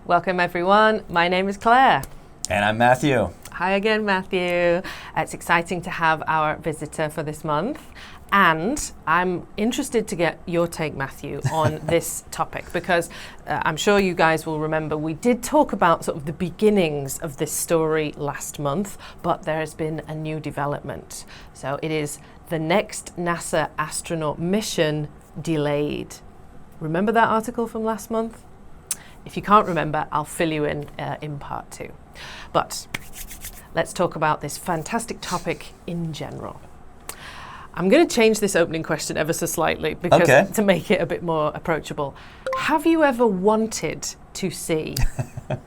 Welcome everyone. My name is Claire. And I'm Matthew. Hi again, Matthew. It's exciting to have our visitor for this month. And I'm interested to get your take, Matthew, on this topic because I'm sure you guys will remember we did talk about sort of the beginnings of this story last month, but there has been a new development. So it is the next NASA astronaut mission delayed. Remember that article from last month? If you can't remember, I'll fill you in part 2. But let's talk about this fantastic topic in general. I'm going to change this opening question ever so slightly because to make it a bit more approachable. Have you ever wanted to see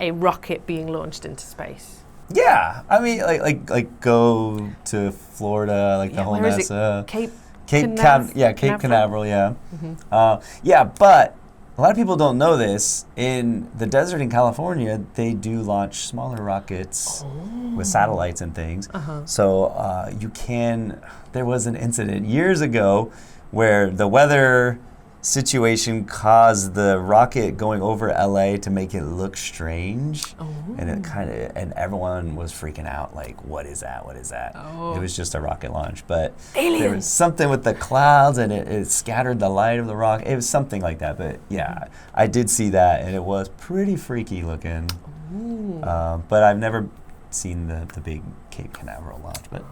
a rocket being launched into space? Yeah, I mean, like go to Florida, like the whole NASA. Cape Canaveral, yeah. Mm-hmm. But a lot of people don't know this. In the desert in California, they do launch smaller rockets with satellites and things. So there was an incident years ago where the weather situation caused the rocket going over LA to make it look strange. And everyone was freaking out, like, what is that? It was just a rocket launch, but there was something with the clouds and it scattered the light of the rocket. It was something like that, but yeah, I did see that and it was pretty freaky looking. But I've never seen the big Cape Canaveral launch, but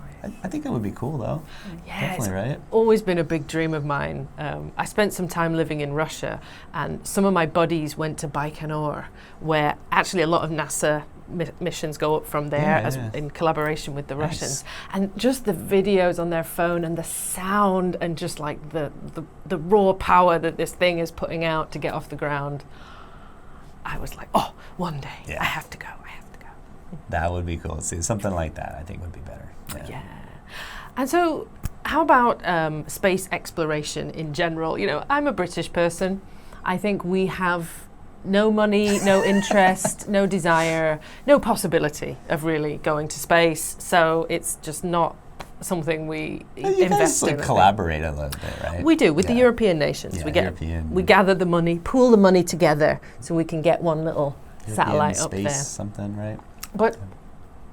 I think it would be cool though. Yeah, definitely, right? Always been a big dream of mine. I spent some time living in Russia, and some of my buddies went to Baikonur, where actually a lot of NASA missions go up from there in collaboration with the Russians. And just the videos on their phone and the sound and just like the raw power that this thing is putting out to get off the ground. I was like, oh, one day I have to go. That would be cool. See, something like that I think would be better. Yeah. And so how about space exploration in general? You know, I'm a British person. I think we have no money, no interest, no desire, no possibility of really going to space. So it's just not something we invest in. Collaborate a little bit, right? We do with the European nations. We gather the money, pool the money together so we can get one little satellite up there. Something, right? But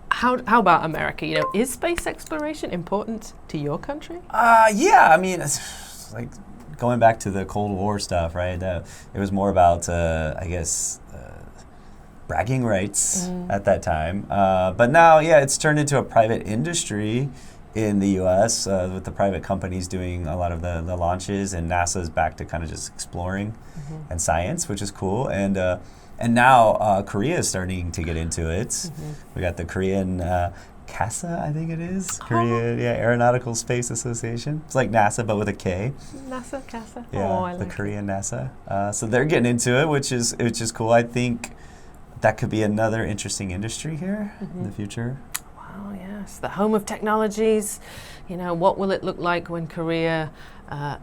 how about America? You know, is space exploration important to your country? Yeah, I mean, it's like going back to the Cold War stuff, right? It was more about, bragging rights at that time. But now, it's turned into a private industry in the U.S. With the private companies doing a lot of the launches, and NASA's back to kind of just exploring and science, which is cool. And now Korea is starting to get into it. We got the Korean CASA, I think it is. Korean Aeronautical Space Association. It's like NASA, but with a K. NASA, CASA. Yeah, the Korean NASA. So they're getting into it, which is cool. I think that could be another interesting industry here in the future. Wow, yes. The home of technologies. You know, what will it look like when Korea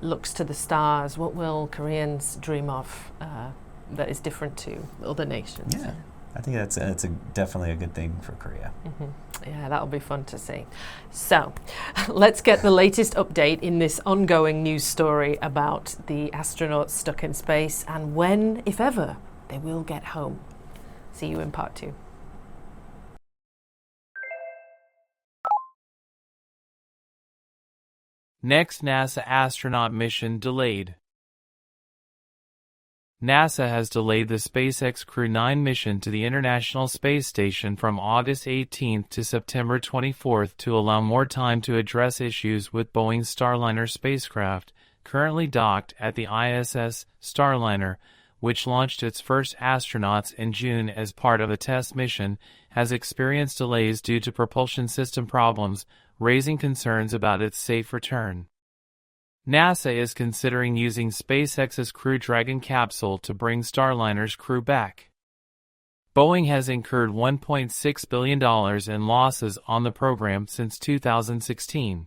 looks to the stars? What will Koreans dream of? That is different to other nations. Yeah, I think that's definitely a good thing for Korea. Yeah, that'll be fun to see. So, let's get the latest update in this ongoing news story about the astronauts stuck in space and when, if ever, they will get home. See you in part 2. Next NASA astronaut mission delayed. NASA has delayed the SpaceX Crew 9 mission to the International Space Station from August 18 to September 24 to allow more time to address issues with Boeing's Starliner spacecraft, currently docked at the ISS Starliner, which launched its first astronauts in June as part of a test mission, has experienced delays due to propulsion system problems, raising concerns about its safe return. NASA is considering using SpaceX's Crew Dragon capsule to bring Starliner's crew back. Boeing has incurred $1.6 billion in losses on the program since 2016.